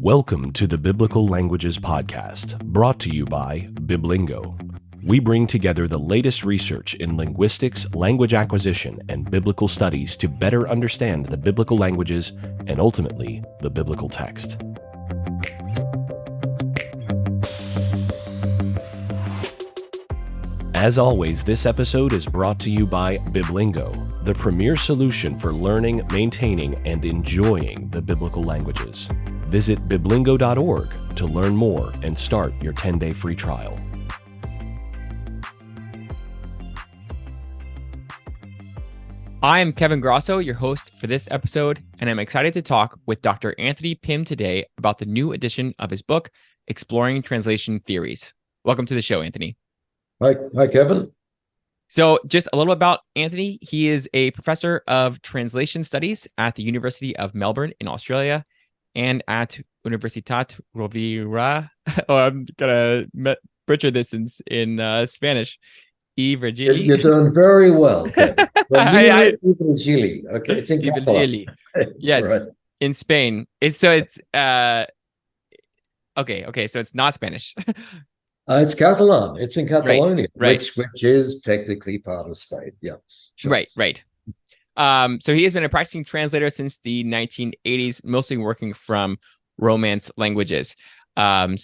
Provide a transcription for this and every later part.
Welcome to the Biblical Languages Podcast, brought to you by Biblingo. We bring together the latest research in linguistics, language acquisition, and biblical studies to better understand the biblical languages and ultimately the biblical text. As always, this episode is brought to you by Biblingo, the premier solution for learning, maintaining, and enjoying the biblical languages. Visit biblingo.org to learn more and start your 10-day free trial. I am Kevin Grasso, your host for this episode, and I'm excited to talk with Dr. Anthony Pym today about the new edition of his book, Exploring Translation Theories. Welcome to the show, Anthony. Hi, Kevin. So just a little about Anthony. He is a professor of translation studies at the University of Melbourne in Australia and at Universitat Rovira. Oh, I'm going to butcher this in Spanish. Virgili. You're doing very well, Kevin. Virgili. Okay, it's in Catalan. Yes, right. In Spain. Okay, so it's not Spanish. It's Catalan. It's in Catalonia, right. Which is technically part of Spain. Yeah, sure. Right. So he has been a practicing translator since the 1980s, mostly working from Romance languages. And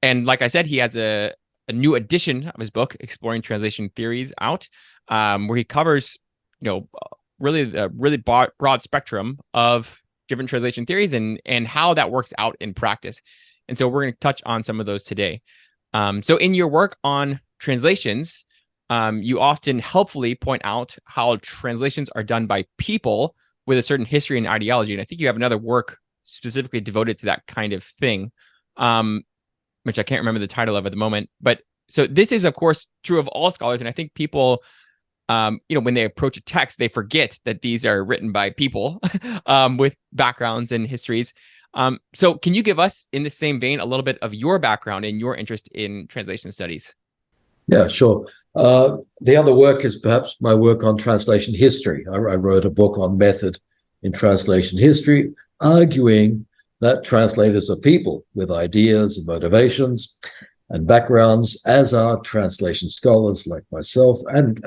like I said, he has a new edition of his book, Exploring Translation Theories, out, where he covers, really a really broad spectrum of different translation theories and how that works out in practice. And so we're going to touch on some of those today. So in your work on translations, you often helpfully point out how translations are done by people with a certain history and ideology. And I think you have another work specifically devoted to that kind of thing, which I can't remember the title of at the moment. But so this is, of course, true of all scholars. And I think people, when they approach a text, they forget that these are written by people with backgrounds and histories. So can you give us, in the same vein, a little bit of your background and your interest in translation studies? Yeah, sure. The other work is perhaps my work on translation history. I wrote a book on method in translation history, arguing that translators are people with ideas and motivations and backgrounds, as are translation scholars like myself and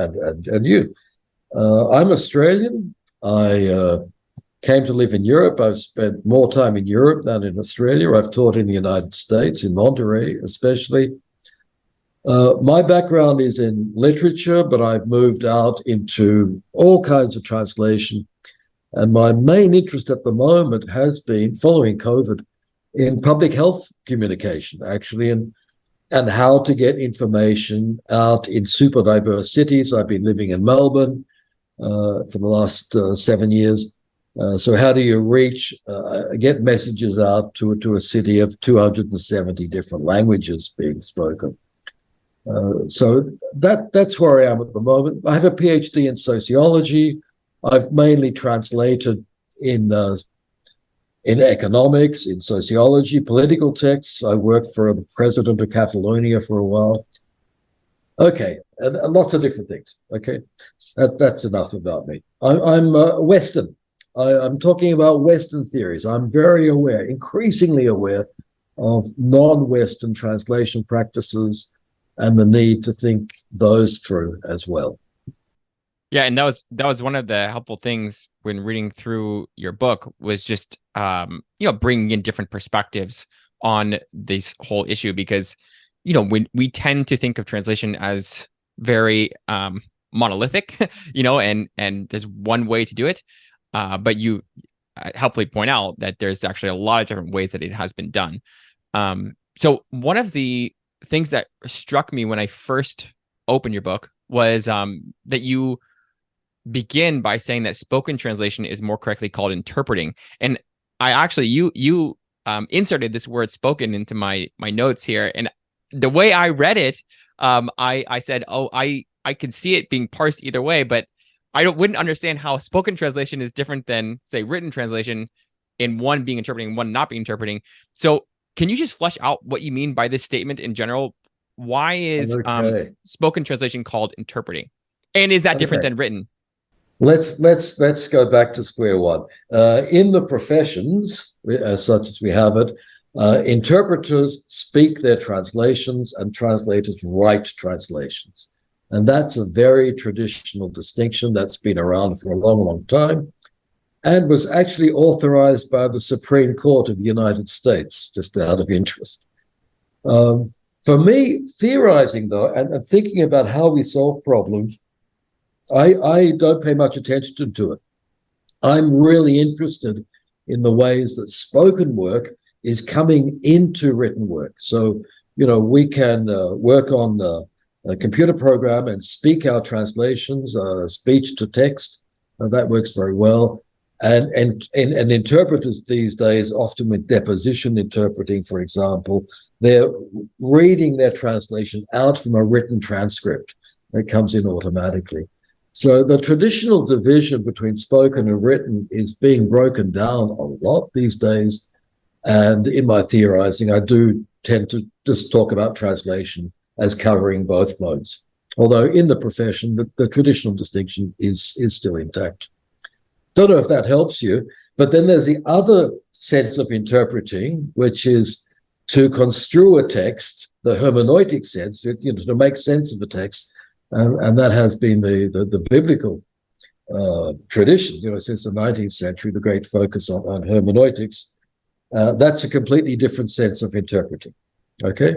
you. I'm Australian. I came to live in Europe. I've spent more time in Europe than in Australia. I've taught in the United States, in Monterey especially. My background is in literature, but I've moved out into all kinds of translation. And my main interest at the moment has been, following COVID, in public health communication, actually, and how to get information out in super diverse cities. I've been living in Melbourne for the last 7 years. So how do you get messages out to a city of 270 different languages being spoken? So that's where I am at the moment. I have a PhD in sociology. I've mainly translated in economics, in sociology, political texts. I worked for the president of Catalonia for a while. Okay, and lots of different things. Okay, that's enough about me. I'm Western. I'm talking about Western theories. I'm very aware, increasingly aware, of non-Western translation practices and the need to think those through as well. Yeah, and that was one of the helpful things when reading through your book, was just bringing in different perspectives on this whole issue, because when we tend to think of translation as very monolithic, and there's one way to do it, but you helpfully point out that there's actually a lot of different ways that it has been done. So one of the things that struck me when I first opened your book was that you begin by saying that spoken translation is more correctly called interpreting. And I actually, you inserted this word spoken into my notes here. And the way I read it, I said, I could see it being parsed either way, but I wouldn't understand how spoken translation is different than, say, written translation, in one being interpreting and one not being interpreting. So can you just flesh out what you mean by this statement in general? Why is spoken translation called interpreting? And is that different than written? Let's go back to square one. In the professions, as such as we have it, interpreters speak their translations and translators write translations. And that's a very traditional distinction that's been around for a long, long time and was actually authorized by the Supreme Court of the United States, just out of interest. For me, theorizing, though, and thinking about how we solve problems, I don't pay much attention to it. I'm really interested in the ways that spoken work is coming into written work. So, we can work on a computer program and speak our translations, speech to text. That works very well. And interpreters these days, often with deposition interpreting, for example, they're reading their translation out from a written transcript that comes in automatically. So the traditional division between spoken and written is being broken down a lot these days. And in my theorizing, I do tend to just talk about translation as covering both modes. Although in the profession, the traditional distinction is still intact. Don't know if that helps you, but then there's the other sense of interpreting, which is to construe a text, the hermeneutic sense, to make sense of a text. And that has been the biblical tradition, since the 19th century, the great focus on hermeneutics. That's a completely different sense of interpreting. Okay?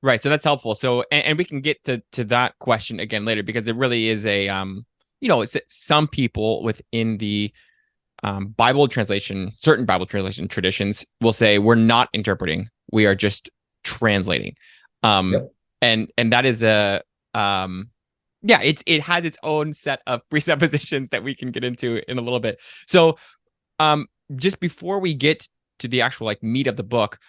Right. So that's helpful. So, and we can get to that question again later, because it really is it's some people within the Bible translation, certain Bible translation traditions will say we're not interpreting, we are just translating. Yep. And that is it has its own set of presuppositions that we can get into in a little bit. So just before we get to the actual meat of the book,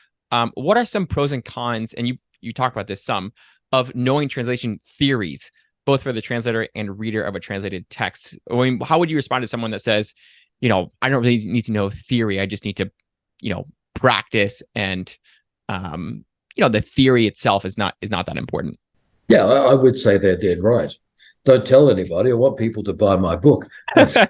what are some pros and cons, and you talk about this some, of knowing translation theories, both for the translator and reader of a translated text? I mean, how would you respond to someone that says, I don't really need to know theory, I just need to, practice, and the theory itself is not that important? Yeah, I would say they're dead right. Don't tell anybody. I want people to buy my book. But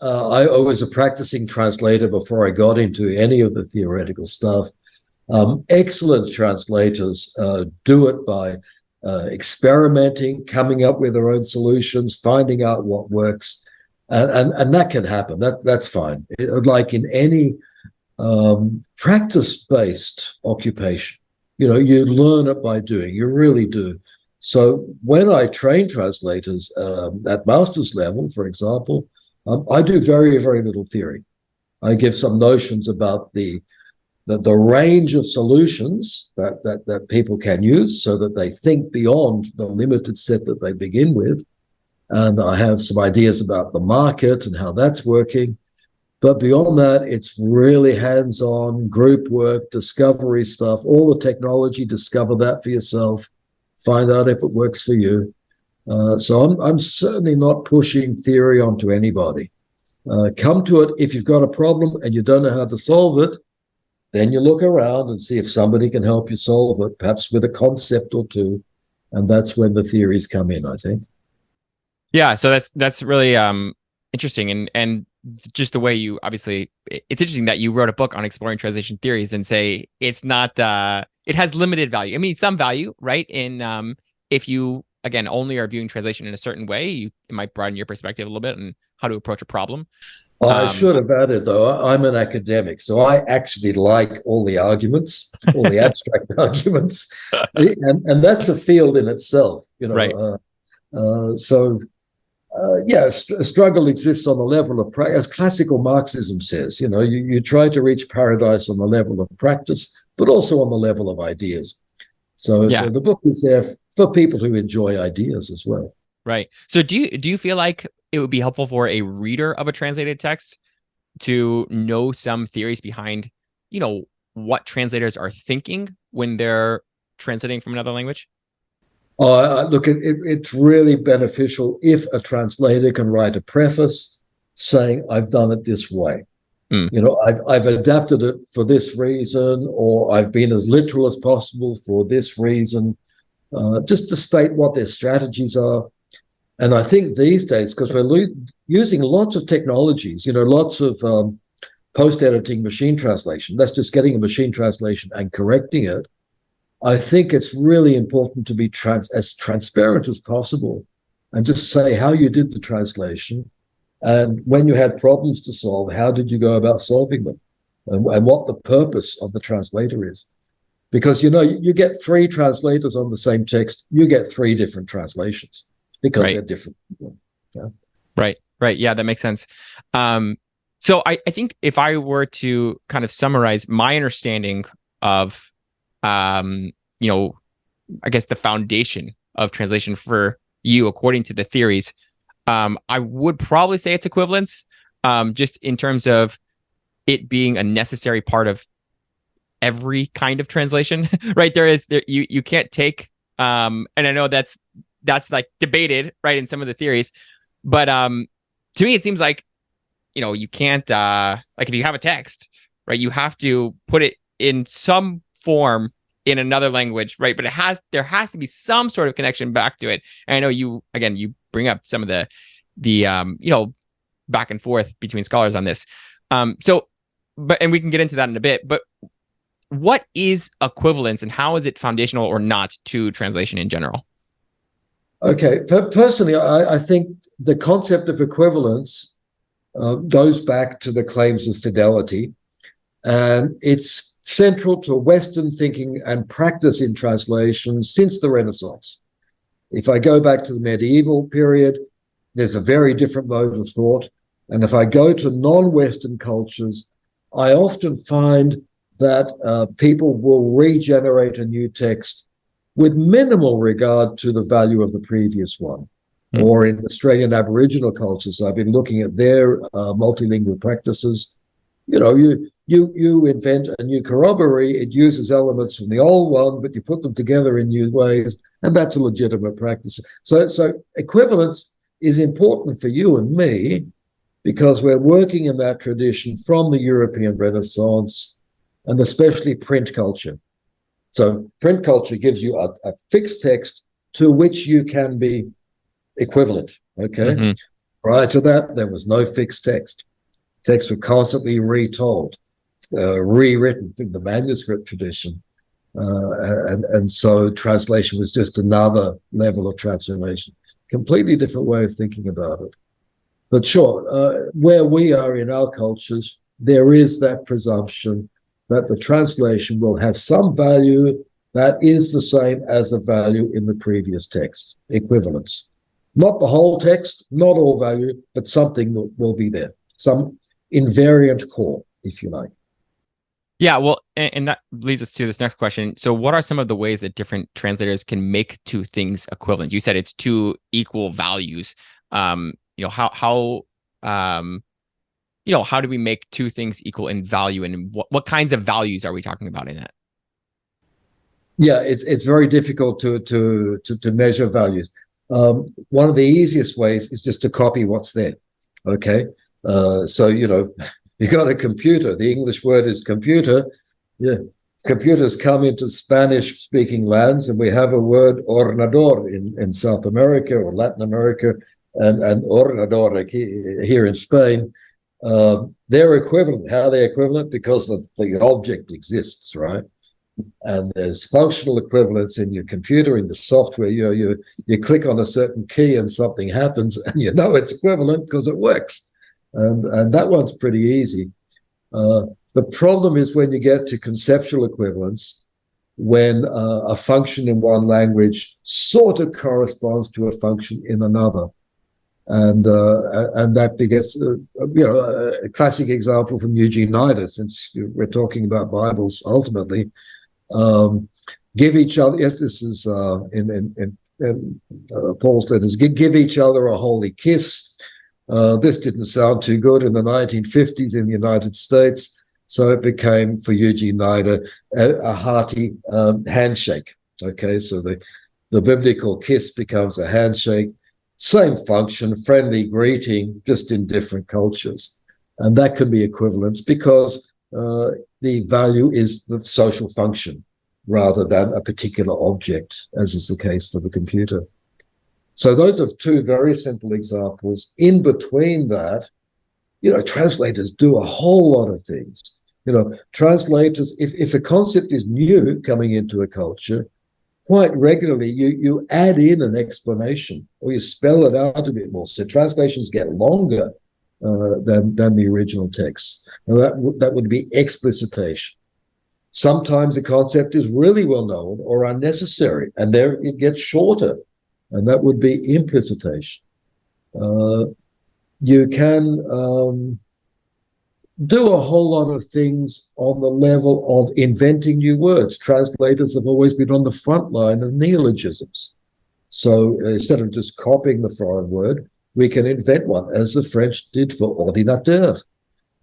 I was a practicing translator before I got into any of the theoretical stuff. Excellent translators do it by experimenting, coming up with their own solutions, finding out what works, and that can happen. That's fine. Like in any practice-based occupation, you learn it by doing. You really do. So when I train translators at master's level, for example, I do very, very little theory. I give some notions about the range of solutions that people can use, so that they think beyond the limited set that they begin with. And I have some ideas about the market and how that's working. But beyond that, it's really hands-on group work, discovery stuff, all the technology, discover that for yourself, find out if it works for you. So I'm certainly not pushing theory onto anybody. Come to it if you've got a problem and you don't know how to solve it. Then you look around and see if somebody can help you solve it, perhaps with a concept or two. And that's when the theories come in, I think. Yeah, so that's really interesting. And just the way you, obviously, it's interesting that you wrote a book on exploring translation theories and say it's not, it has limited value. I mean, some value, right? In if you, again, only are viewing translation in a certain way, it might broaden your perspective a little bit on how to approach a problem. I should have added, though, I'm an academic, so I actually like all the arguments, all the abstract arguments, and that's a field in itself, Right. A struggle exists on the level of practice, as classical Marxism says. You try to reach paradise on the level of practice, but also on the level of ideas. So the book is there for people who enjoy ideas as well. Right. So do you feel like it would be helpful for a reader of a translated text to know some theories behind, what translators are thinking when they're translating from another language? Look, it's really beneficial if a translator can write a preface saying, I've done it this way. I've adapted it for this reason, or I've been as literal as possible for this reason, just to state what their strategies are. And I think these days, because we're using lots of technologies, lots of post-editing machine translation, that's just getting a machine translation and correcting it. I think it's really important to be as transparent as possible and just say how you did the translation. And when you had problems to solve, how did you go about solving them? And what the purpose of the translator is. Because, you get 3 translators on the same text, you get 3 different translations because they're different. Yeah. Right. Yeah, that makes sense. So I think if I were to kind of summarize my understanding of, I guess the foundation of translation for you, according to the theories, I would probably say it's equivalence, just in terms of it being a necessary part of every kind of translation, right? You can't take, and I know that's like debated, right, in some of the theories, but to me it seems like, you can't, like if you have a text, right, you have to put it in some form in another language, right? But there has to be some sort of connection back to it. And I know you bring up some of the back and forth between scholars on this. And we can get into that in a bit, but what is equivalence and how is it foundational or not to translation in general? Okay. Personally, I think the concept of equivalence goes back to the claims of fidelity, and it's central to Western thinking and practice in translation since the Renaissance. If I go back to the medieval period, there's a very different mode of thought. And if I go to non-Western cultures, I often find that people will regenerate a new text with minimal regard to the value of the previous one. Or in Australian Aboriginal cultures, I've been looking at their multilingual practices. You invent a new corroboree, it uses elements from the old one, but you put them together in new ways, and that's a legitimate practice. So equivalence is important for you and me because we're working in that tradition from the European Renaissance, and especially print culture. So print culture gives you a fixed text to which you can be equivalent, okay? Mm-hmm. Prior to that, there was no fixed text. Texts were constantly retold, rewritten through the manuscript tradition. And so translation was just another level of transformation. Completely different way of thinking about it. But sure, where we are in our cultures, there is that presumption that the translation will have some value that is the same as the value in the previous text, equivalence. Not the whole text, not all value, but something will be there, some invariant core, if you like. Yeah, well, and that leads us to this next question. So what are some of the ways that different translators can make two things equivalent? You said it's two equal values. How do we make two things equal in value, and what kinds of values are we talking about in that? Yeah, it's very difficult to measure values. One of the easiest ways is just to copy what's there. Okay, so you got a computer. The English word is computer. Yeah, computers come into Spanish-speaking lands, and we have a word ordenador in South America or Latin America, and ordenador here in Spain. They're equivalent. How are they equivalent? Because the object exists, right? And there's functional equivalence in your computer, in the software. You click on a certain key and something happens, and it's equivalent because it works. And that one's pretty easy. The problem is when you get to conceptual equivalence, when a function in one language sort of corresponds to a function in another. And that begets, a classic example from Eugene Nida, since we're talking about Bibles ultimately. Give each other, yes, this is in Paul's letters, give each other a holy kiss. This didn't sound too good in the 1950s in the United States, so it became, for Eugene Nida, a hearty handshake. Okay, so the biblical kiss becomes a handshake. Same function, friendly greeting, just in different cultures. And that can be equivalence because the value is the social function rather than a particular object, as is the case for the computer. So those are two very simple examples. In between that, translators do a whole lot of things. Translators, if a concept is new coming into a culture, quite regularly you add in an explanation or you spell it out a bit more. So translations get longer than the original text. And that would be explicitation. Sometimes a concept is really well known or unnecessary, and there it gets shorter, and that would be implicitation. You can do a whole lot of things on the level of inventing new words. Translators have always been on the front line of neologisms. So instead of just copying the foreign word, we can invent one, as the French did for ordinateur.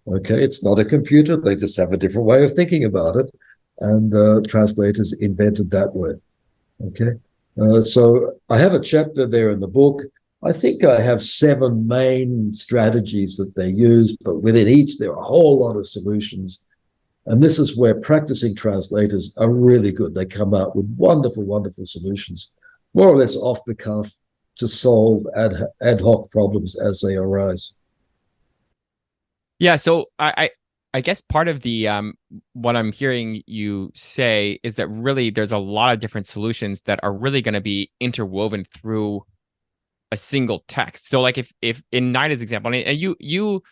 Okay, it's not a computer. They just have a different way of thinking about it. And translators invented that word. Okay, so I have a chapter there in the book. I think I have 7 main strategies that they use, but within each, there are a whole lot of solutions. And this is where practicing translators are really good. They come out with wonderful, wonderful solutions, more or less off the cuff, to solve ad hoc problems as they arise. Yeah, so I guess part of the what I'm hearing you say is that really there's a lot of different solutions that are really going to be interwoven through a single text. So like if in Nida's example, and you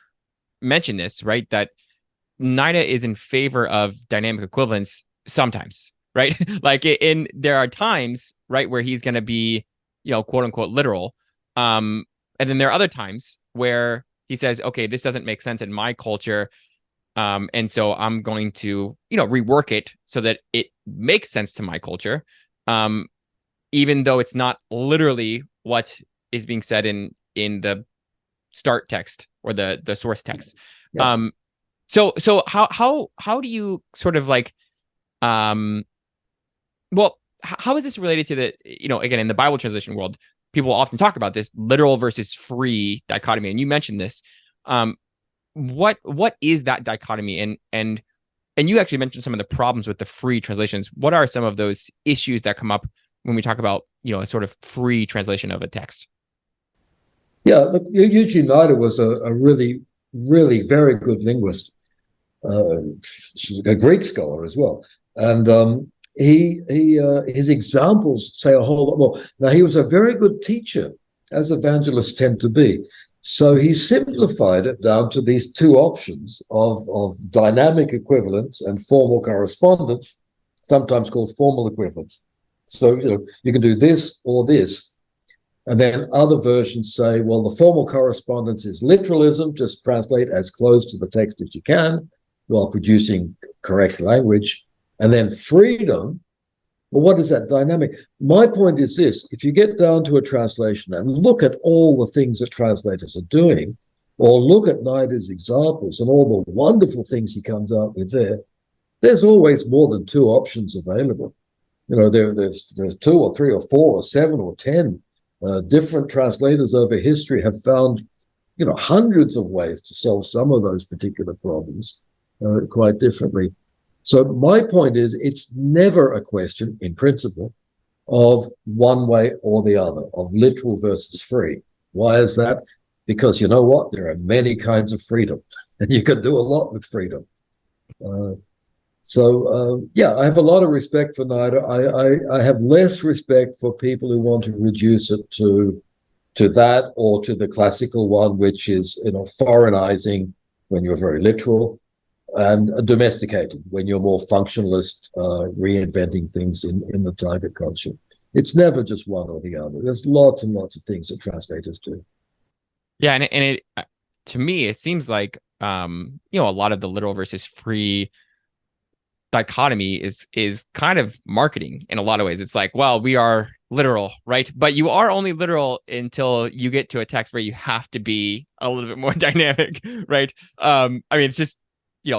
mentioned this, right, that Nida is in favor of dynamic equivalence sometimes, right? Like there are times, right, where he's going to be, quote unquote literal. And then there are other times where he says, okay, this doesn't make sense in my culture. And so I'm going to, rework it so that it makes sense to my culture. Even though it's not literally what is being said in the start text or the source text. Yeah. So how do you sort of like, how is this related to the, again, in the Bible translation world, people often talk about this literal versus free dichotomy. And you mentioned this. What is that dichotomy? And you actually mentioned some of the problems with the free translations. What are some of those issues that come up when we talk about, a sort of free translation of a text? Yeah, look, Eugene Nida was a really, really very good linguist. She's a Greek scholar as well. And his examples say a whole lot more. Now, he was a very good teacher, as evangelists tend to be. So he simplified it down to these 2 options of dynamic equivalence and formal correspondence, sometimes called formal equivalence. So, you can do this or this. And then other versions say, well, the formal correspondence is literalism, just translate as close to the text as you can while producing correct language. And then freedom, well, what is that dynamic? My point is this: if you get down to a translation and look at all the things that translators are doing, or look at Nida's examples and all the wonderful things he comes out with there's always more than 2 options available. There's 2 or 3 or 4 or 7 or 10 different translators over history have found, hundreds of ways to solve some of those particular problems quite differently. So my point is, it's never a question, in principle, of one way or the other, of literal versus free. Why is that? Because you know what? There are many kinds of freedom, and you can do a lot with freedom. I have a lot of respect for Nida. I have less respect for people who want to reduce it to that, or to the classical one, which is, foreignizing when you're very literal, and domesticating when you're more functionalist, reinventing things in the target culture. It's never just one or the other. There's lots and lots of things that translators do. Yeah, and it to me, it seems like a lot of the literal versus free dichotomy is kind of marketing in a lot of ways. It's like, well, we are literal, right? But you are only literal until you get to a text where you have to be a little bit more dynamic, right? It's just,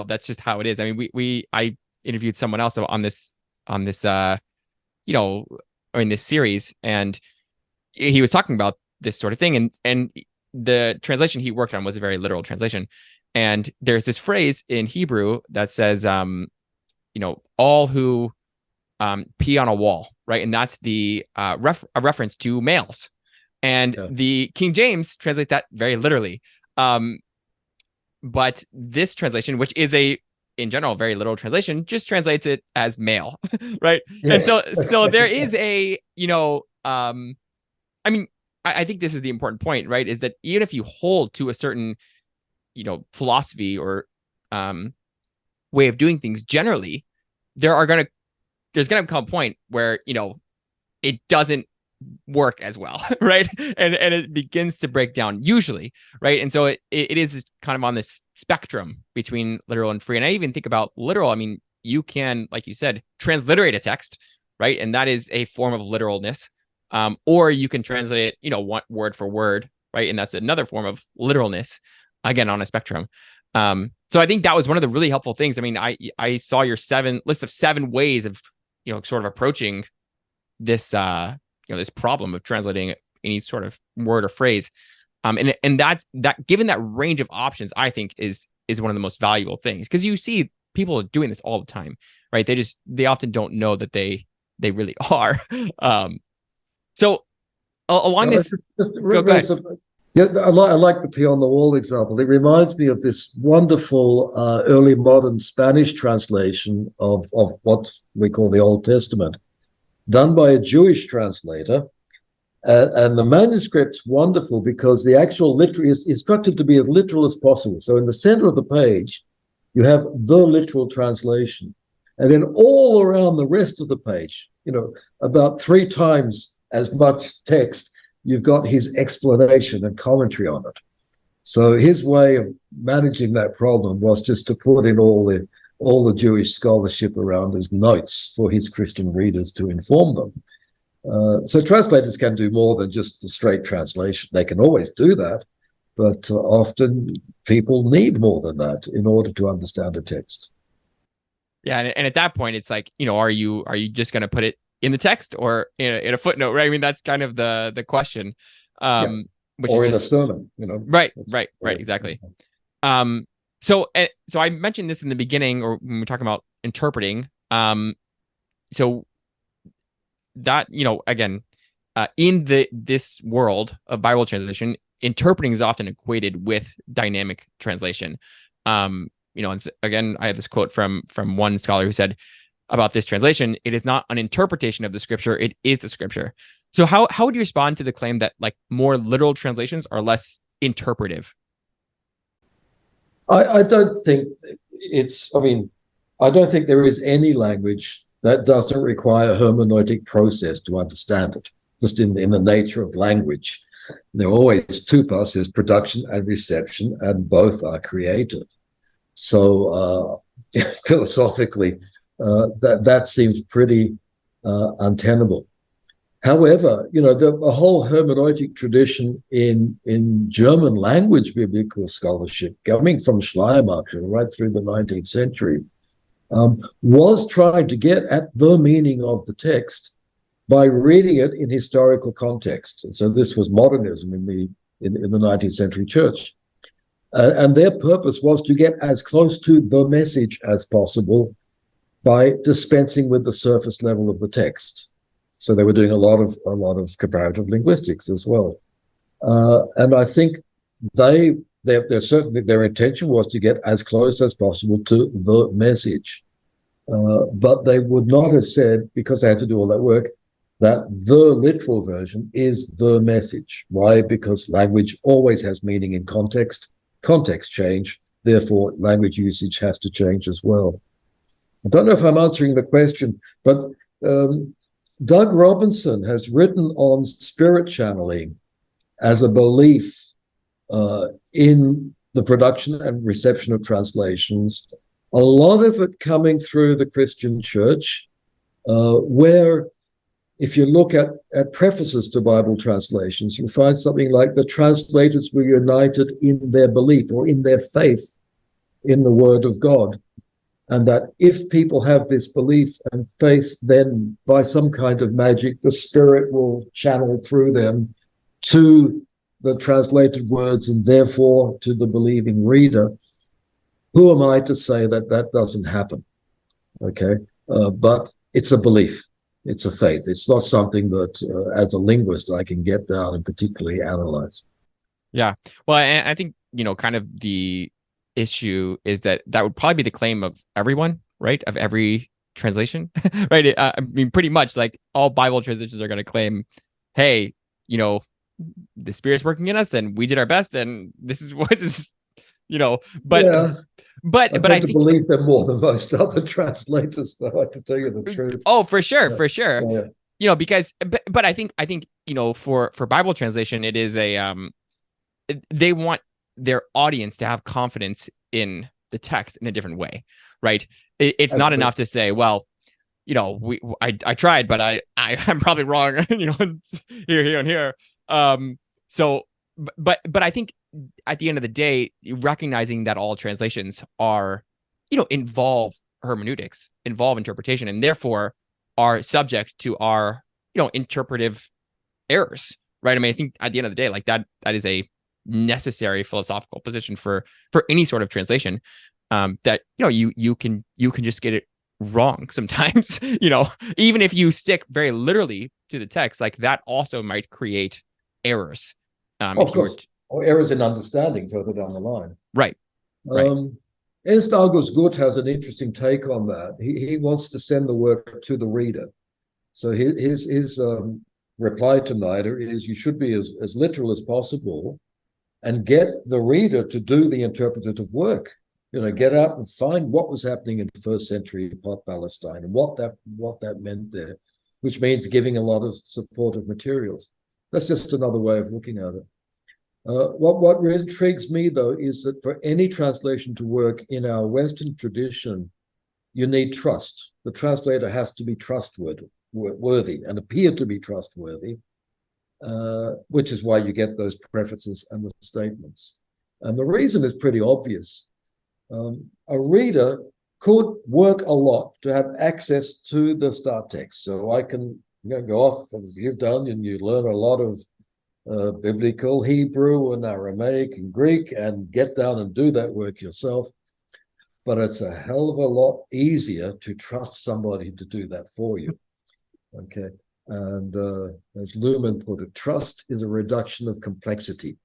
that's just how it is. I mean, I interviewed someone else on this in this series, and he was talking about this sort of thing, and the translation he worked on was a very literal translation. And there's this phrase in Hebrew that says, all who pee on a wall, right? And that's a reference to males. And the King James translates that very literally. But this translation, which is in general, very literal translation, just translates it as male, right? Yes. And so there is I mean, I think this is the important point, right? Is that even if you hold to a certain, philosophy or way of doing things, generally, there's gonna come a point where it doesn't work as well, right? And it begins to break down usually, right? And so it is kind of on this spectrum between literal and free. And I even think about literal. I mean, you can, like you said, transliterate a text, right? And that is a form of literalness. Or you can translate it, one word for word, right? And that's another form of literalness, again, on a spectrum. So I think that was one of the really helpful things. I mean, I saw your list of 7 ways of, sort of approaching this, this problem of translating any sort of word or phrase. And that given that range of options, I think is one of the most valuable things, because you see people doing this all the time, right? They often don't know that they really are. So along this, go ahead. Yeah, I like the pea on the wall example. It reminds me of this wonderful early modern Spanish translation of what we call the Old Testament, done by a Jewish translator. And the manuscript's wonderful because the actual literary is instructed to be as literal as possible. So in the center of the page, you have the literal translation. And then all around the rest of the page, about 3 times as much text, you've got his explanation and commentary on it. So his way of managing that problem was just to put in all the Jewish scholarship around as notes for his Christian readers to inform them. So translators can do more than just the straight translation. They can always do that, but often people need more than that in order to understand a text. Yeah, and at that point, it's like, are you just going to put it in the text or in a footnote, right? I mean, that's kind of the question. Which or is in just, a sermon, Right, exactly. So I mentioned this in the beginning, or when we're talking about interpreting. So that, again, in this world of Bible translation, interpreting is often equated with dynamic translation. And again, I have this quote from one scholar who said about this translation: "It is not an interpretation of the scripture; it is the scripture." So how would you respond to the claim that like more literal translations are less interpretive? I don't think I don't think there is any language that doesn't require a hermeneutic process to understand it, just in the nature of language. There are always 2 processes, production and reception, and both are creative. So philosophically, that seems pretty untenable. However, the whole hermeneutic tradition in German language biblical scholarship, coming from Schleiermacher right through the 19th century, was trying to get at the meaning of the text by reading it in historical context. And so this was modernism in the 19th century church. And their purpose was to get as close to the message as possible by dispensing with the surface level of the text. So they were doing a lot of comparative linguistics as well. And I think they're certainly, their intention was to get as close as possible to the message. But they would not have said, because they had to do all that work, that the literal version is the message. Why? Because language always has meaning in context. Context change, therefore language usage has to change as well. I don't know if I'm answering the question, but Doug Robinson has written on spirit channeling as a belief in the production and reception of translations, a lot of it coming through the Christian church, where if you look at prefaces to Bible translations, you find something like the translators were united in their belief or in their faith in the Word of God. And that if people have this belief and faith, then by some kind of magic, the Spirit will channel through them to the translated words and therefore to the believing reader. Who am I to say that that doesn't happen? Okay, but it's a belief. It's a faith. It's not something that, as a linguist, I can get down and particularly analyze. Yeah. Well, and I think, kind of the issue is that would probably be the claim of everyone, right? Of every translation, right? I mean, pretty much like all Bible translations are going to claim, hey, the Spirit's working in us and we did our best and this is what is, but, yeah. but I tend to think, believe them more than most other translators, though, to tell you the truth. Oh, for sure. Yeah. Because, but I think, for Bible translation, it is they want their audience to have confidence in the text in a different way, right? It's not enough to say, well, I tried, but I'm probably wrong, here and here. So, but I think at the end of the day, recognizing that all translations are, involve hermeneutics, involve interpretation, and therefore are subject to our, interpretive errors, right? I mean, I think at the end of the day, like that is a necessary philosophical position for any sort of translation, that you can just get it wrong sometimes. Even if you stick very literally to the text, like that also might create errors, of course, or errors in understanding further down the line. Right. Ernst August Gut has an interesting take on that. He wants to send the work to the reader, so his reply to Nida is, you should be as literal as possible and get the reader to do the interpretative work. Get out and find what was happening in first century Palestine and what that meant there, which means giving a lot of supportive materials. That's just another way of looking at it. What really intrigues me, though, is that for any translation to work in our Western tradition, you need trust. The translator has to be trustworthy and appear to be trustworthy, which is why you get those prefaces and the statements. And the reason is pretty obvious. A reader could work a lot to have access to the start text. So I can go off, as you've done, and you learn a lot of biblical Hebrew and Aramaic and Greek and get down and do that work yourself. But it's a hell of a lot easier to trust somebody to do that for you. Okay. And as Luhmann put it, trust is a reduction of complexity.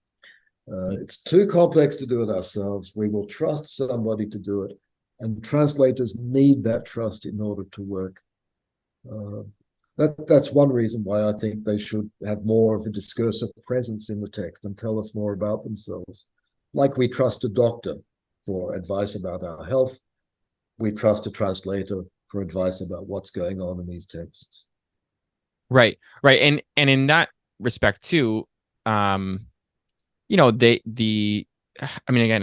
It's too complex to do it ourselves. We will trust somebody to do it. And translators need that trust in order to work. That's one reason why I think they should have more of a discursive presence in the text and tell us more about themselves. Like we trust a doctor for advice about our health, we trust a translator for advice about what's going on in these texts. Right. And in that respect too, again,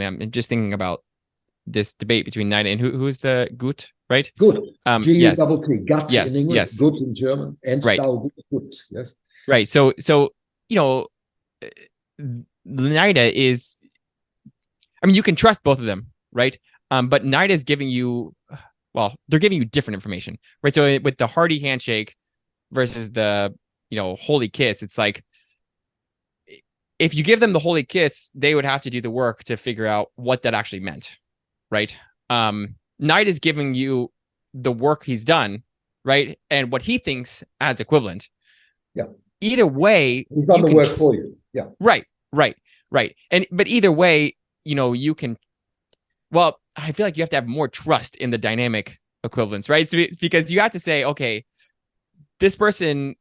I'm just thinking about this debate between Nida and who's the Gut, right? Gut. Yes. G-U-T-T, Gut yes, in English, yes. Gut in German, and right. Gut, yes. Right. So Nida is, you can trust both of them, right? But Nida is giving you, they're giving you different information, right? So with the hearty handshake versus the, holy kiss, it's like, if you give them the holy kiss, they would have to do the work to figure out what that actually meant, right? Knight is giving you the work he's done, right? And what he thinks as equivalent. Yeah. Either way, he's done the work for you. Yeah. Right. But either way, you can. Well, I feel like you have to have more trust in the dynamic equivalence, right? So, because you have to say, okay, this person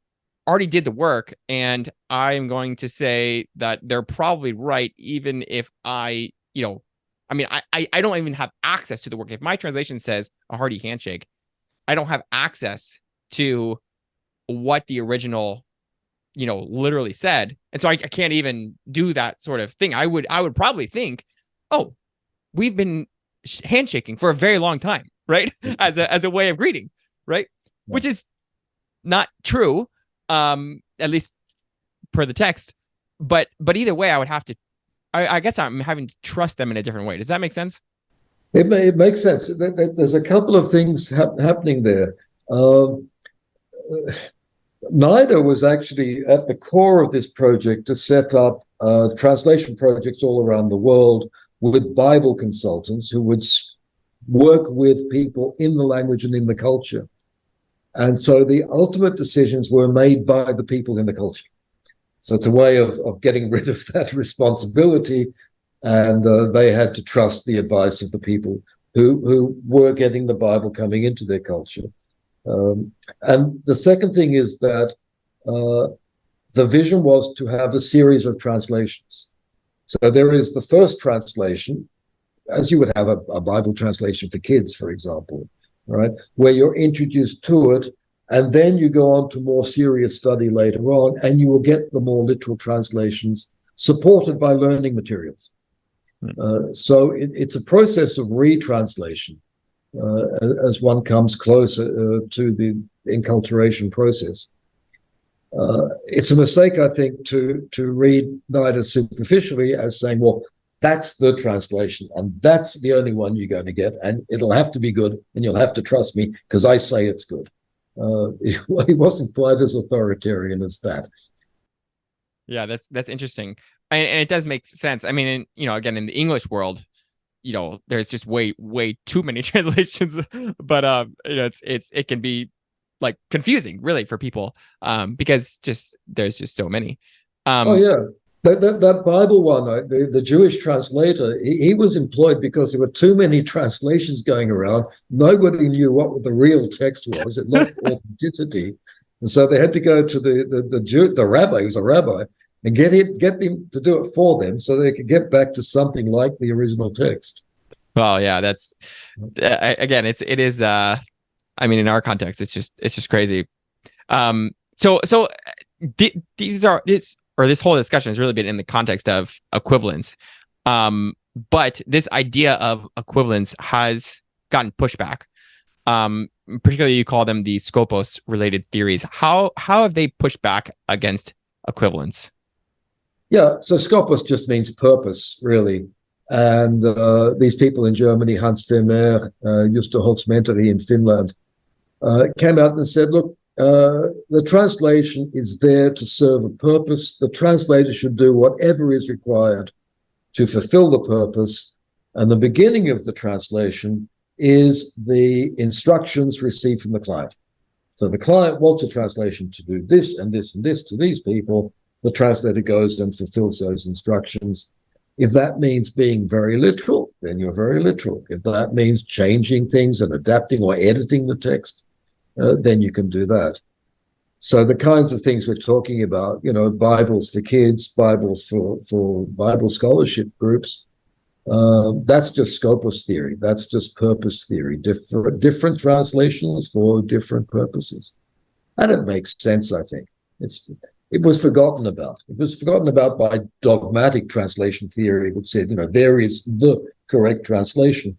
already did the work, and I'm going to say that they're probably right, even if I don't even have access to the work. If my translation says a hearty handshake, I don't have access to what the original, literally said. And so I can't even do that sort of thing. I would probably think, oh, we've been handshaking for a very long time, right? As a way of greeting, right? Yeah. Which is not true, at least per the text. But either way, I would have to, I guess I'm having to trust them in a different way. Does that make sense? It makes sense. There's a couple of things happening there. NIDA was actually at the core of this project to set up translation projects all around the world with Bible consultants who would work with people in the language and in the culture. And so the ultimate decisions were made by the people in the culture. So it's a way of getting rid of that responsibility, and they had to trust the advice of the people who were getting the Bible coming into their culture. And the second thing is that the vision was to have a series of translations. So there is the first translation, as you would have a Bible translation for kids, for example, right, where you're introduced to it, and then you go on to more serious study later on, and you will get the more literal translations supported by learning materials. So it's a process of retranslation as one comes closer to the enculturation process. It's a mistake, I think, to read Knight as superficially as saying, well, that's the translation, and that's the only one you're going to get, and it'll have to be good, and you'll have to trust me because I say it's good. He wasn't quite as authoritarian as that. Yeah, that's interesting, and it does make sense. I mean, again, in the English world, there's just way too many translations, but it can be like confusing, really, for people, because there's just so many. Oh yeah. That Bible one, the Jewish translator, he was employed because there were too many translations going around. Nobody knew what the real text was. It lacked authenticity. And so they had to go to the rabbi, who was a rabbi, and get him to do it for them so they could get back to something like the original text. Well, yeah, that's, again, it is, I mean, in our context, it's just crazy. This whole discussion has really been in the context of equivalence. But this idea of equivalence has gotten pushback. Particularly, you call them the skopos-related theories. How have they pushed back against equivalence? Yeah, so skopos just means purpose, really. And these people in Germany, Hans Vermeer, Justo Hoxmenteri in Finland, came out and said, look, the translation is there to serve a purpose. The translator should do whatever is required to fulfill the purpose. And the beginning of the translation is the instructions received from the client. So the client wants a translation to do this and this and this to these people. The translator goes and fulfills those instructions. If that means being very literal, then you're very literal. If that means changing things and adapting or editing the text, then you can do that. So the kinds of things we're talking about, Bibles for kids, Bibles for Bible scholarship groups, that's just scopus theory. That's just purpose theory. Different translations for different purposes. And it makes sense, I think. It was forgotten about. It was forgotten about by dogmatic translation theory, which said, there is the correct translation.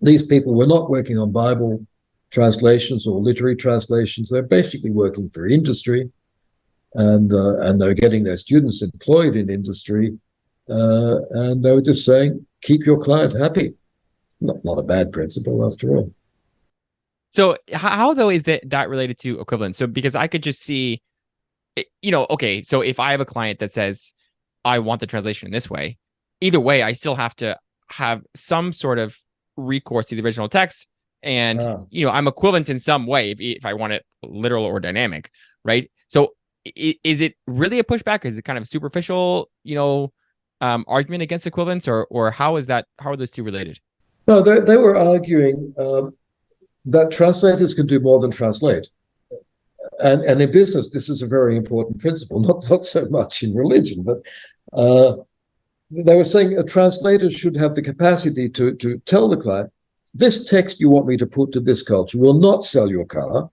These people were not working on Bible translations or literary translations. They're basically working for industry, and they're getting their students employed in industry, and they were just saying, keep your client happy. Not a bad principle after all. So how though is that related to equivalence? So because I could just see, okay, so if I have a client that says, I want the translation in this way, either way, I still have to have some sort of recourse to the original text. And, I'm equivalent in some way if I want it literal or dynamic, right? So is it really a pushback? Is it kind of superficial, argument against equivalence, or how are those two related? No, they were arguing that translators can do more than translate. And in business, this is a very important principle, not so much in religion, but they were saying a translator should have the capacity to tell the client, this text you want me to put to this culture will not sell your car.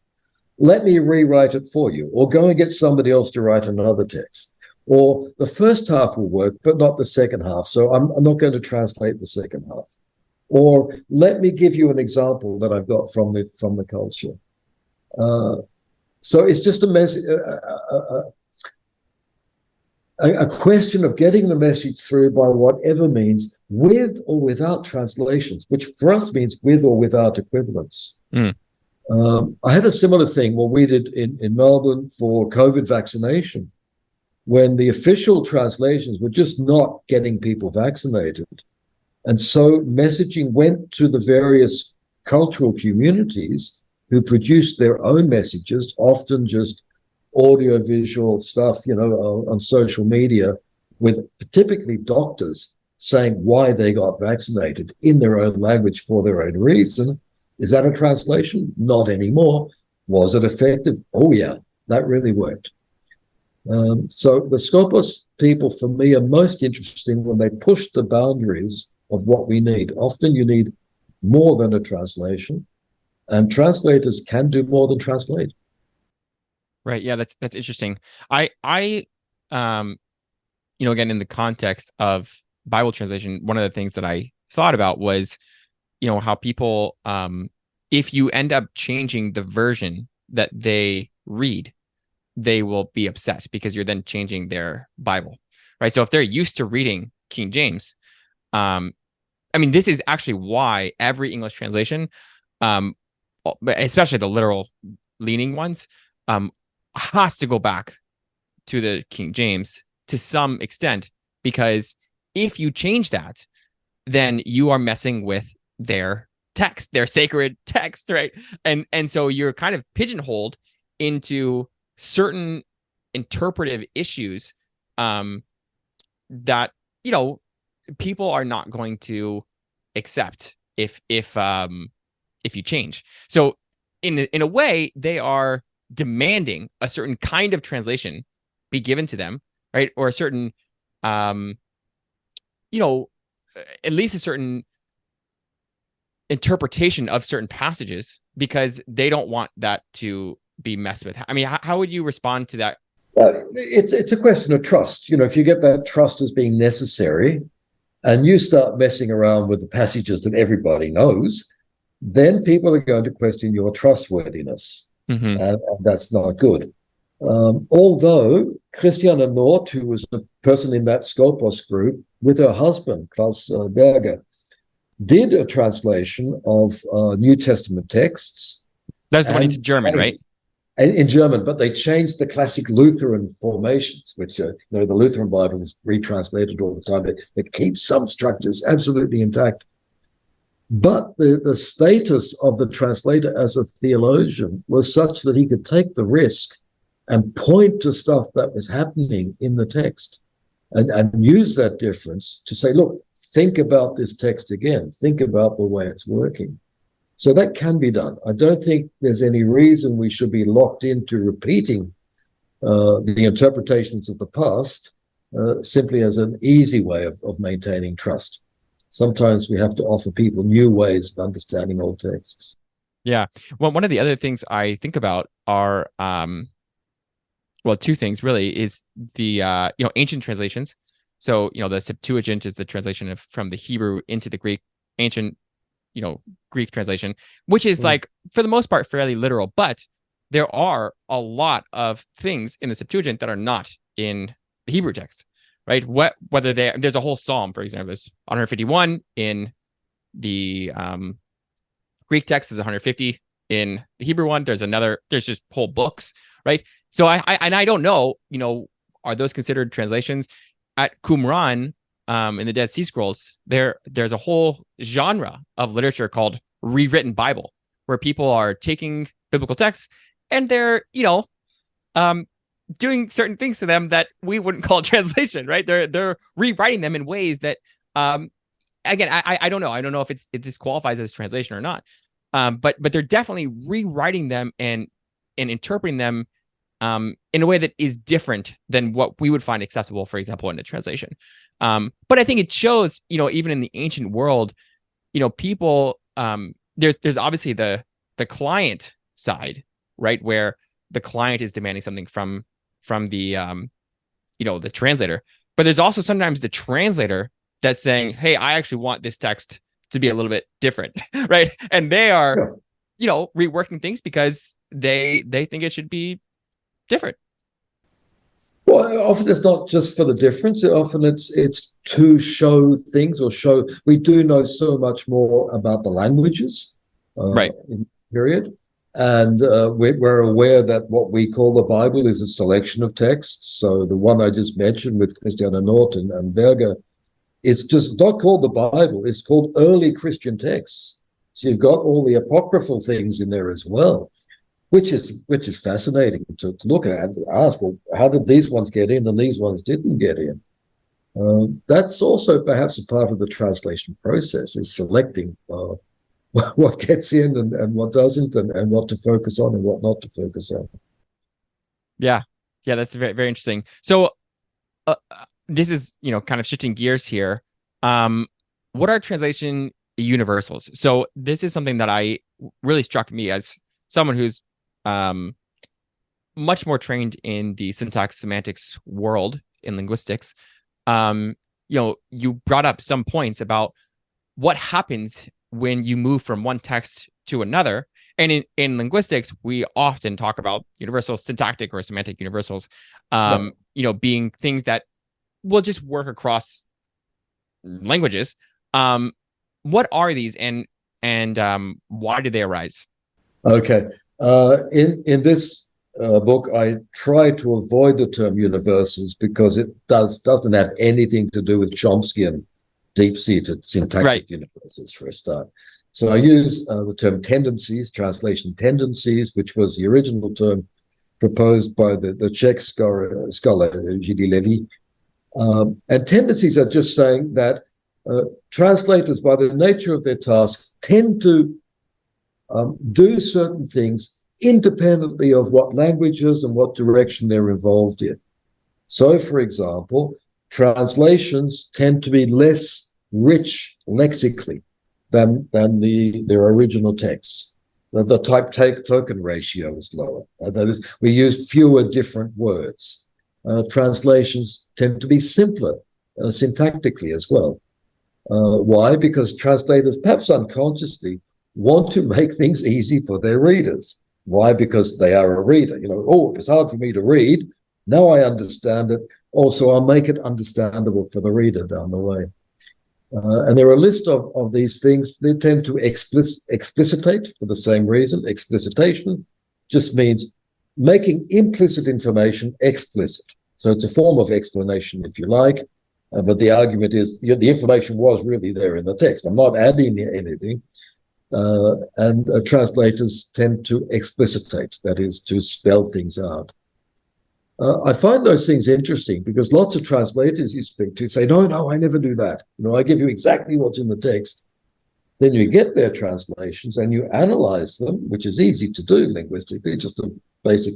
Let me rewrite it for you, or go and get somebody else to write another text. Or the first half will work, but not the second half. So I'm not going to translate the second half. Or let me give you an example that I've got from the culture. So it's just a question of getting the message through by whatever means, with or without translations, which for us means with or without equivalence. I had a similar thing what we did in Melbourne for COVID vaccination, when the official translations were just not getting people vaccinated. And so messaging went to the various cultural communities who produce their own messages, often just audio-visual stuff, on social media, with typically doctors saying why they got vaccinated in their own language for their own reason. Is that a translation? Not anymore. Was it effective? Oh, yeah, that really worked. So the Skopos people, for me, are most interesting when they push the boundaries of what we need. Often you need more than a translation, and translators can do more than translate. Right. Yeah, that's interesting. I again, in the context of Bible translation, one of the things that I thought about was, how people, if you end up changing the version that they read, they will be upset because you're then changing their Bible, right? So if they're used to reading King James, this is actually why every English translation, especially the literal leaning ones, has to go back to the King James to some extent, because if you change that, then you are messing with their text, their sacred text, right? And so you're kind of pigeonholed into certain interpretive issues that people are not going to accept if you change. So in a way, they are demanding a certain kind of translation be given to them, right? Or a certain at least a certain interpretation of certain passages, because they don't want that to be messed with. I mean, how would you respond to that? It's a question of trust. If you get that trust as being necessary and you start messing around with the passages that everybody knows, then people are going to question your trustworthiness. Mm-hmm. And that's not good. Although Christiane Nort, who was a person in that Skopos group, with her husband, Klaus Berger, did a translation of New Testament texts. That's the one into German, right? In German, but they changed the classic Lutheran formations, which, the Lutheran Bible is retranslated all the time. It keeps some structures absolutely intact. But the status of the translator as a theologian was such that he could take the risk and point to stuff that was happening in the text and use that difference to say, look, think about this text again. Think about the way it's working. So that can be done. I don't think there's any reason we should be locked into repeating the interpretations of the past simply as an easy way of maintaining trust. Sometimes we have to offer people new ways of understanding old texts. Yeah. Well, one of the other things I think about are, two things really, is the, ancient translations. So, the Septuagint is the translation from the Hebrew into the Greek, ancient, Greek translation, which is like, for the most part, fairly literal. But there are a lot of things in the Septuagint that are not in the Hebrew text. Right? Whether there's a whole psalm, for example, there's 151 in the Greek text, is 150 in the Hebrew one. There's just whole books, right? So I don't know, are those considered translations? At Qumran, in the Dead Sea Scrolls, there's a whole genre of literature called rewritten Bible, where people are taking biblical texts and they're, doing certain things to them that we wouldn't call translation, right? They're rewriting them in ways that, again, I don't know. I don't know if this qualifies as translation or not. But they're definitely rewriting them and interpreting them in a way that is different than what we would find acceptable, for example, in a translation. But I think it shows, even in the ancient world, people, there's obviously the client side, right, where the client is demanding something from the the translator, but there's also sometimes the translator that's saying, hey, I actually want this text to be a little bit different, right? And they are reworking things because they think it should be different. Well, often it's not just for the difference. Often it's to show things, or show we do know so much more about the languages, right? In period. And we're aware that what we call the Bible is a selection of texts. So the one I just mentioned with Christiane Nort and Berger, it's just not called the Bible. It's called early Christian texts. So you've got all the apocryphal things in there as well, which is fascinating to look at and ask, well, how did these ones get in and these ones didn't get in? That's also perhaps a part of the translation process, is selecting what gets in and what doesn't, and what to focus on and what not to focus on. Yeah, that's very, very interesting. So this is, kind of shifting gears here. What are translation universals? So this is something that really struck me as someone who's much more trained in the syntax semantics world in linguistics. You brought up some points about what happens when you move from one text to another. And in linguistics, we often talk about universal syntactic or semantic universals, being things that will just work across languages. What are these, and why did they arise? Okay. In this book, I try to avoid the term universals because it doesn't have anything to do with Chomskyan deep-seated syntactic universals, for a start. So I use the term tendencies, translation tendencies, which was the original term proposed by the Czech scholar Virgili. And tendencies are just saying that translators, by the nature of their tasks, tend to do certain things independently of what languages and what direction they're involved in. So, for example, translations tend to be less rich lexically than their original texts. The type-token ratio is lower. That is, we use fewer different words. Translations tend to be simpler syntactically as well. Why? Because translators, perhaps unconsciously, want to make things easy for their readers. Why? Because they are a reader. If it's hard for me to read, now I understand it. Also, I'll make it understandable for the reader down the way. And there are a list of these things. They tend to explicitate for the same reason. Explicitation just means making implicit information explicit. So it's a form of explanation, if you like. But the argument is the information was really there in the text. I'm not adding anything. And translators tend to explicitate, that is, to spell things out. I find those things interesting because lots of translators you speak to say, no, I never do that. I give you exactly what's in the text. Then you get their translations and you analyze them, which is easy to do linguistically, just a basic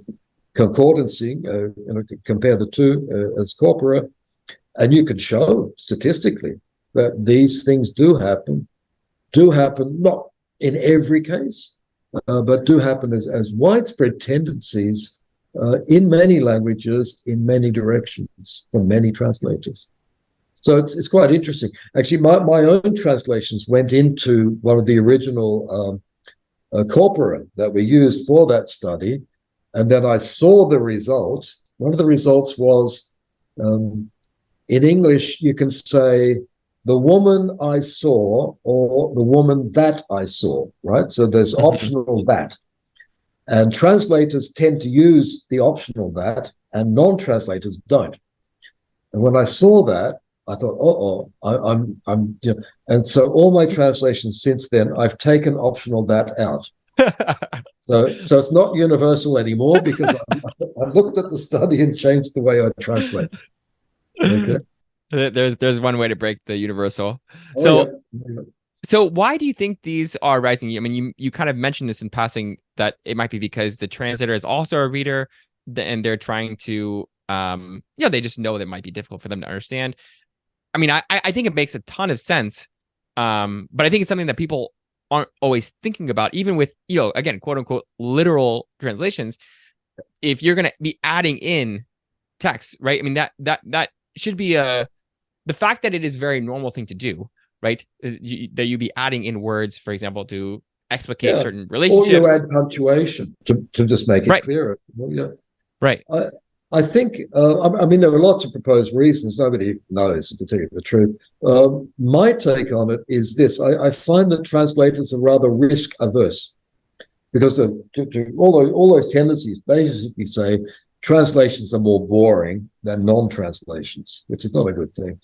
concordancy, compare the two as corpora, and you can show statistically that these things do happen, not in every case, but do happen as widespread tendencies in many languages, in many directions, from many translators. So it's quite interesting. Actually, my own translations went into one of the original corpora that we used for that study, and then I saw the result. One of the results was, in English, you can say, the woman I saw, or the woman that I saw, right? So there's optional that. And translators tend to use the optional that, and non-translators don't. And when I saw that, I thought, and so all my translations since then, I've taken optional that out. So it's not universal anymore because I looked at the study and changed the way I translate. Okay. There's one way to break the universal. So why do you think these are rising? I mean, you kind of mentioned this in passing that it might be because the translator is also a reader and they're trying to, they just know that it might be difficult for them to understand. I mean, I think it makes a ton of sense. But I think it's something that people aren't always thinking about, even with, again, quote unquote, literal translations. If you're going to be adding in text, right? I mean, that should be the fact that it is a very normal thing to do, right? That you be adding in words, for example, to explicate certain relationships. Or you add punctuation to just make it clearer. Right. I think, I mean, there are lots of proposed reasons. Nobody knows, to tell you the truth. My take on it is this. I find that translators are rather risk averse because all those tendencies basically say translations are more boring than non-translations, which is not a good thing.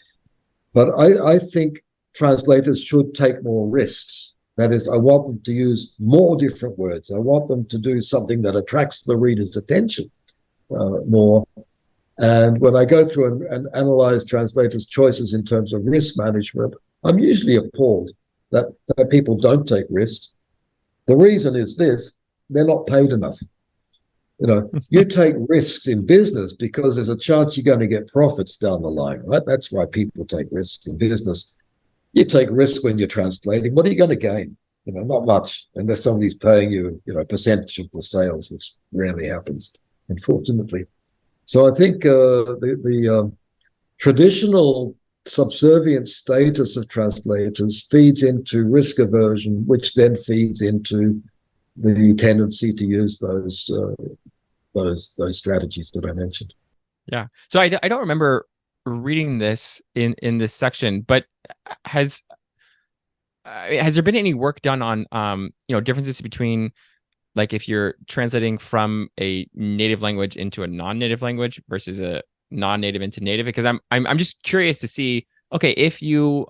But I think translators should take more risks. That is, I want them to use more different words. I want them to do something that attracts the reader's attention more. And when I go through and analyze translators' choices in terms of risk management, I'm usually appalled that people don't take risks. The reason is this: they're not paid enough. You take risks in business because there's a chance you're going to get profits down the line, right? That's why people take risks in business. You take risks when you're translating. What are you going to gain? Not much, unless somebody's paying you, a percentage of the sales, which rarely happens, unfortunately. So I think the traditional subservient status of translators feeds into risk aversion, which then feeds into the tendency to use those strategies that I mentioned. Yeah. So I don't remember reading this in this section, but has there been any work done on differences between, like, if you're translating from a native language into a non-native language versus a non-native into native? Because I'm just curious to see, okay, if you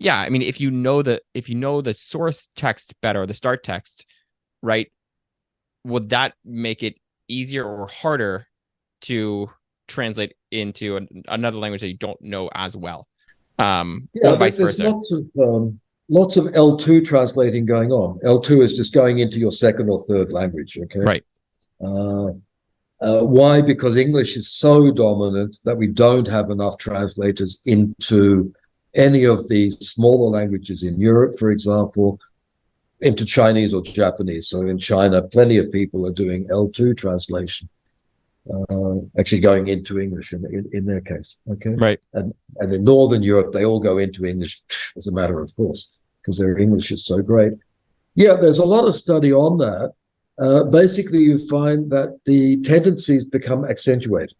if you know the source text better, or the start text, right, would that make it easier or harder to translate into another language that you don't know as well? Or vice versa. There's lots of L2 translating going on. L2 is just going into your second or third language, okay? Right. Why? Because English is so dominant that we don't have enough translators into any of these smaller languages in Europe, for example, into Chinese or Japanese. So in China, plenty of people are doing L2 translation, actually going into English in their case, okay? Right. And in Northern Europe, they all go into English as a matter of course, because their English is so great. Yeah, there's a lot of study on that. Basically, you find that the tendencies become accentuated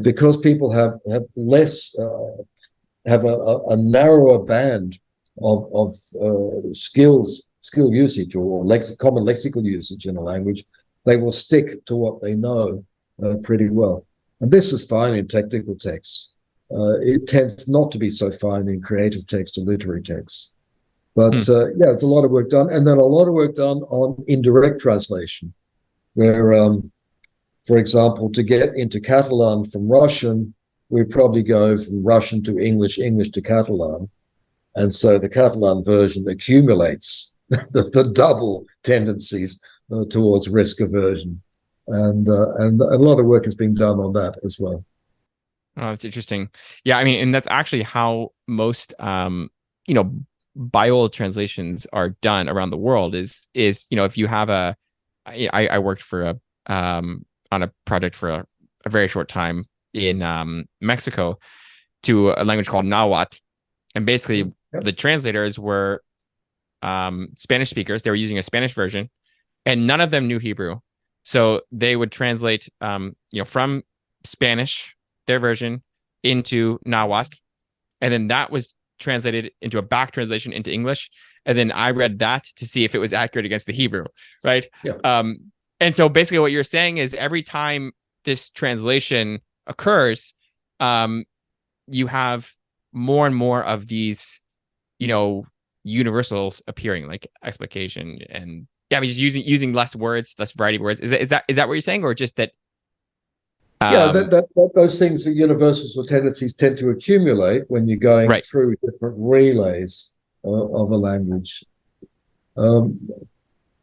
because people have less, have a narrower band of skill usage or common lexical usage in a language. They will stick to what they know pretty well. And this is fine in technical texts. It tends not to be so fine in creative text or literary texts. But it's a lot of work done. And then a lot of work done on indirect translation, where, for example, to get into Catalan from Russian, we probably go from Russian to English, English to Catalan. And so the Catalan version accumulates the double tendencies towards risk aversion. And a lot of work has been done on that as well. Oh, that's interesting. Yeah, I mean, and that's actually how most, Bible translations are done around the world is, if you have I worked for on a project for a very short time in Mexico to a language called Nahuatl. And basically the translators were Spanish speakers. They were using a Spanish version, and none of them knew Hebrew. So they would translate, from Spanish, their version, into Nahuatl. And then that was translated into a back translation into English. And then I read that to see if it was accurate against the Hebrew, right? Yeah. And so basically what you're saying is every time this translation occurs, you have more and more of these, universals appearing, like explication and just using less words, less variety of words. Is that what you're saying, or just that? Those things, the universals or tendencies, tend to accumulate when you're going through different relays of a language.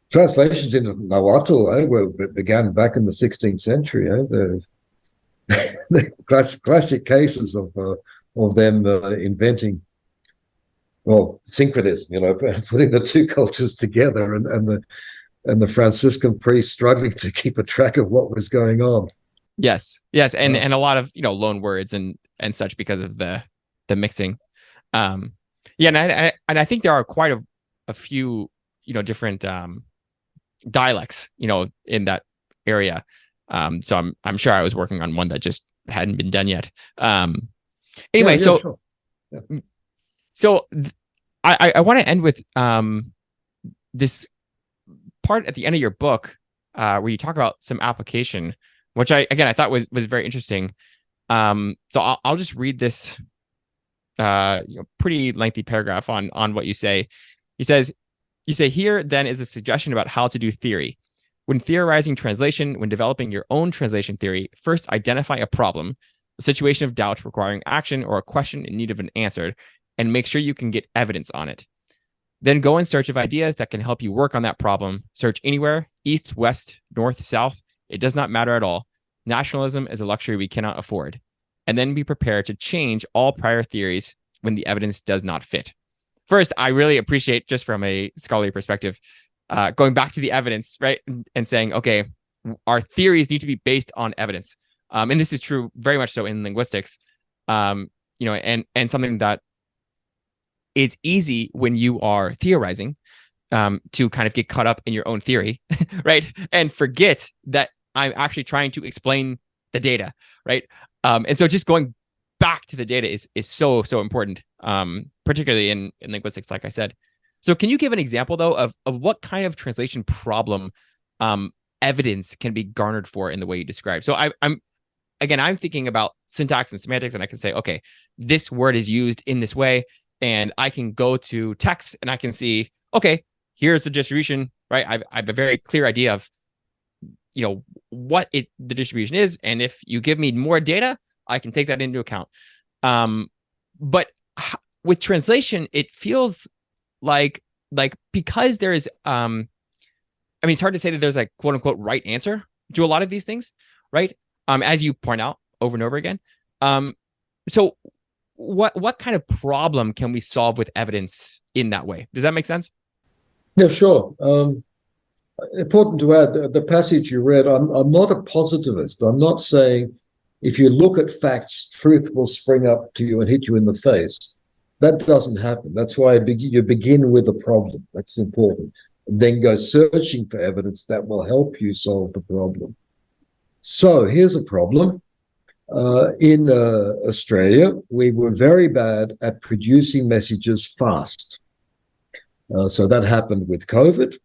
Translations into Nahuatl began back in the 16th century. The classic cases of them inventing, synchronism, putting the two cultures together, and the Franciscan priests struggling to keep a track of what was going on. Yes, and a lot of loan words and such because of the mixing. And I think there are quite a few different dialects in that area. So I'm sure I was working on one that just hadn't been done yet. Anyway, sure. So I want to end with this part at the end of your book where you talk about some application, which I thought was very interesting. So I'll just read this pretty lengthy paragraph on what you say. He says, you say here then is a suggestion about how to do theory. When theorizing translation, when developing your own translation theory, first identify a problem, a situation of doubt requiring action, or a question in need of an answer, and make sure you can get evidence on it. Then go in search of ideas that can help you work on that problem. Search anywhere, east, west, north, south. It does not matter at all. Nationalism is a luxury we cannot afford. And then be prepared to change all prior theories when the evidence does not fit. First, I really appreciate, just from a scholarly perspective, going back to the evidence, right? And saying, okay, our theories need to be based on evidence. And this is true very much so in linguistics, and something that it's easy when you are theorizing to kind of get caught up in your own theory, right? And forget that I'm actually trying to explain the data, right? And so just going back to the data is so important, particularly in linguistics, like I said. So can you give an example, though, of what kind of translation problem evidence can be garnered for in the way you describe? So I'm thinking about syntax and semantics, and I can say, okay, this word is used in this way, and I can go to text and I can see, okay, here's the distribution, right? I have a very clear idea of, what the distribution is, and if you give me more data, I can take that into account. But with translation, it feels like because there is, it's hard to say that there's like quote unquote right answer to a lot of these things, right? As you point out over and over again. So what kind of problem can we solve with evidence in that way? Does that make sense? Yeah, sure. Important to add, the passage you read, I'm not a positivist. I'm not saying if you look at facts, truth will spring up to you and hit you in the face. That doesn't happen. That's why you begin with a problem. That's important. And then go searching for evidence that will help you solve the problem. So here's a problem. In Australia, we were very bad at producing messages fast. So that happened with COVID.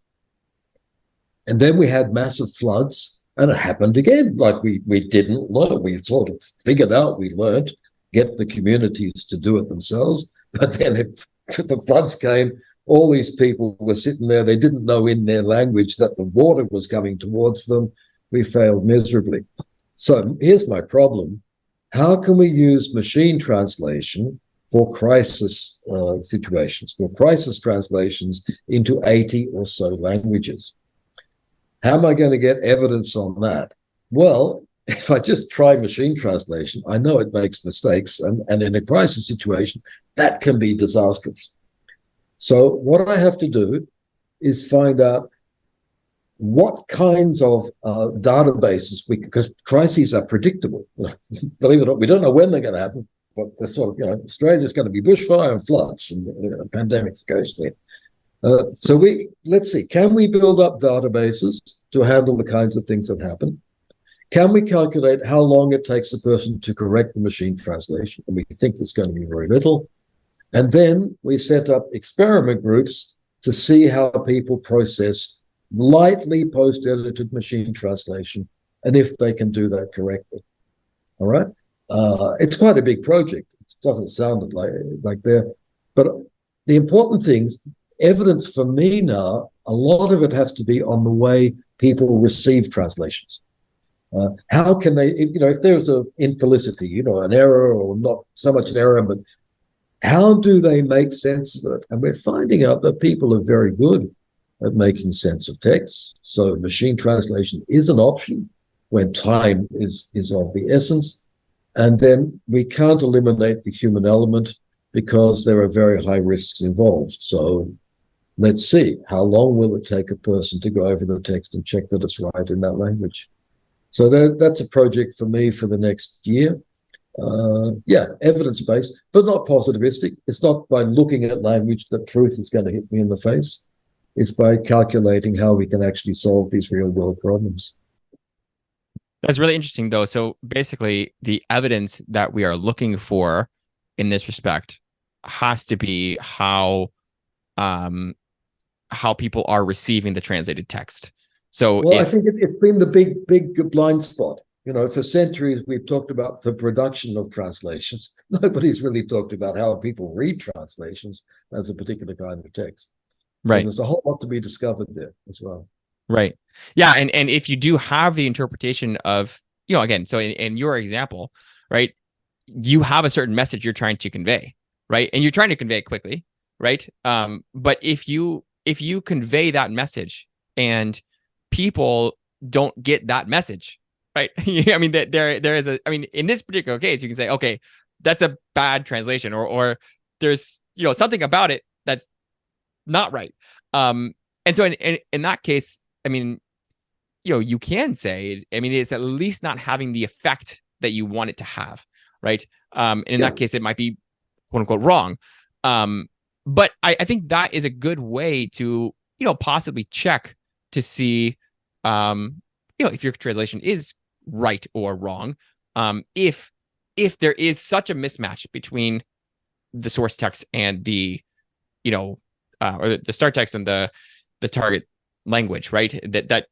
And then we had massive floods, and it happened again. Like we didn't learn. We sort of figured out, we learned, get the communities to do it themselves. But then the floods came, all these people were sitting there. They didn't know in their language that the water was coming towards them. We failed miserably. So here's my problem. How can we use machine translation for crisis situations, for crisis translations into 80 or so languages? How am I going to get evidence on that? Well, if I just try machine translation, I know it makes mistakes, and in a crisis situation, that can be disastrous. So what I have to do is find out what kinds of databases because crises are predictable. Believe it or not, we don't know when they're going to happen, but they're sort of, Australia's going to be bushfire and floods and pandemics occasionally. So let's see, can we build up databases to handle the kinds of things that happen? Can we calculate how long it takes a person to correct the machine translation? And we think there's going to be very little. And then we set up experiment groups to see how people process lightly post-edited machine translation and if they can do that correctly. All right? It's quite a big project. It doesn't sound like there. But the important things, evidence for me now, a lot of it has to be on the way people receive translations. How can they, if there's an infelicity, an error, or not so much an error, but how do they make sense of it? And we're finding out that people are very good at making sense of text. So machine translation is an option when time is of the essence. And then we can't eliminate the human element because there are very high risks involved. So let's see, how long will it take a person to go over the text and check that it's right in that language? So that's a project for me for the next year. Evidence-based, but not positivistic. It's not by looking at language that truth is going to hit me in the face. It's by calculating how we can actually solve these real-world problems. That's really interesting, though. So basically, the evidence that we are looking for in this respect has to be how people are receiving the translated text. So I think it's been the big blind spot. For centuries, we've talked about the production of translations. Nobody's really talked about how people read translations as a particular kind of text. Right. So there's a whole lot to be discovered there as well. Right. Yeah. And if you do have the interpretation of, again, so in your example, right, you have a certain message you're trying to convey, right? And you're trying to convey it quickly, right? But if you convey that message and people don't get that message, right? I mean, there is in this particular case, you can say, okay, that's a bad translation, or there's, something about it that's not right. And so in that case, you can say, it's at least not having the effect that you want it to have, right? And in that case, it might be quote unquote wrong. But I think that is a good way to, possibly check to see, if your translation is right or wrong. If there is such a mismatch between the source text and the, or the start text and the target language, right? That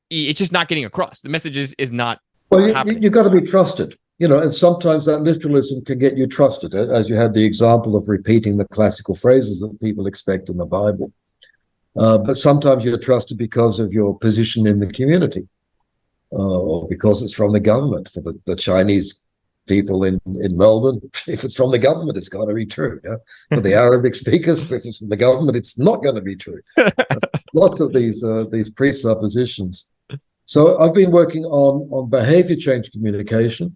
it's just not getting across. The message is not. Well, you got to be trusted, and sometimes that literalism can get you trusted, as you had the example of repeating the classical phrases that people expect in the Bible. But sometimes you're trusted because of your position in the community, or because it's from the government. For the Chinese people in Melbourne, if it's from the government, it's got to be true. Yeah? For the Arabic speakers, if it's from the government, it's not going to be true. Lots of these presuppositions. So I've been working on behavior change communication.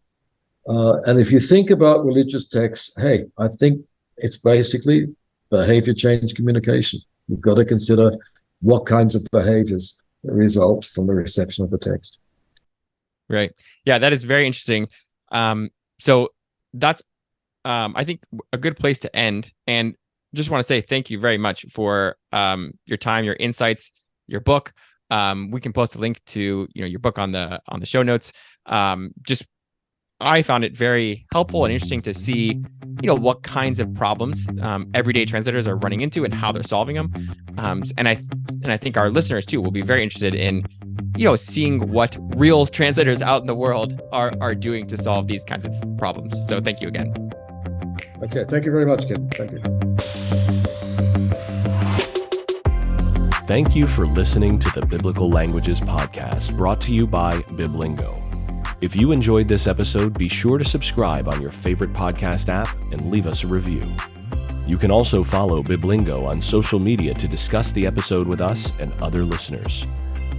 And if you think about religious texts, hey, I think it's basically behavior change communication. You've got to consider what kinds of behaviors result from the reception of the text. Right. Yeah, that is very interesting. So that's, I think, a good place to end. And just want to say thank you very much for your time, your insights, your book. We can post a link to your book on the show notes. I found it very helpful and interesting to see what kinds of problems everyday translators are running into and how they're solving them. And I think our listeners too will be very interested in seeing what real translators out in the world are doing to solve these kinds of problems. So thank you again. Okay, thank you very much, Kevin. Thank you. Thank you for listening to the Biblical Languages Podcast, brought to you by Biblingo. If you enjoyed this episode, be sure to subscribe on your favorite podcast app and leave us a review. You can also follow Biblingo on social media to discuss the episode with us and other listeners.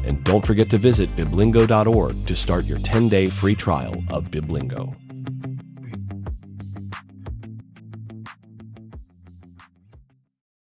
And don't forget to visit biblingo.org to start your 10-day free trial of Biblingo.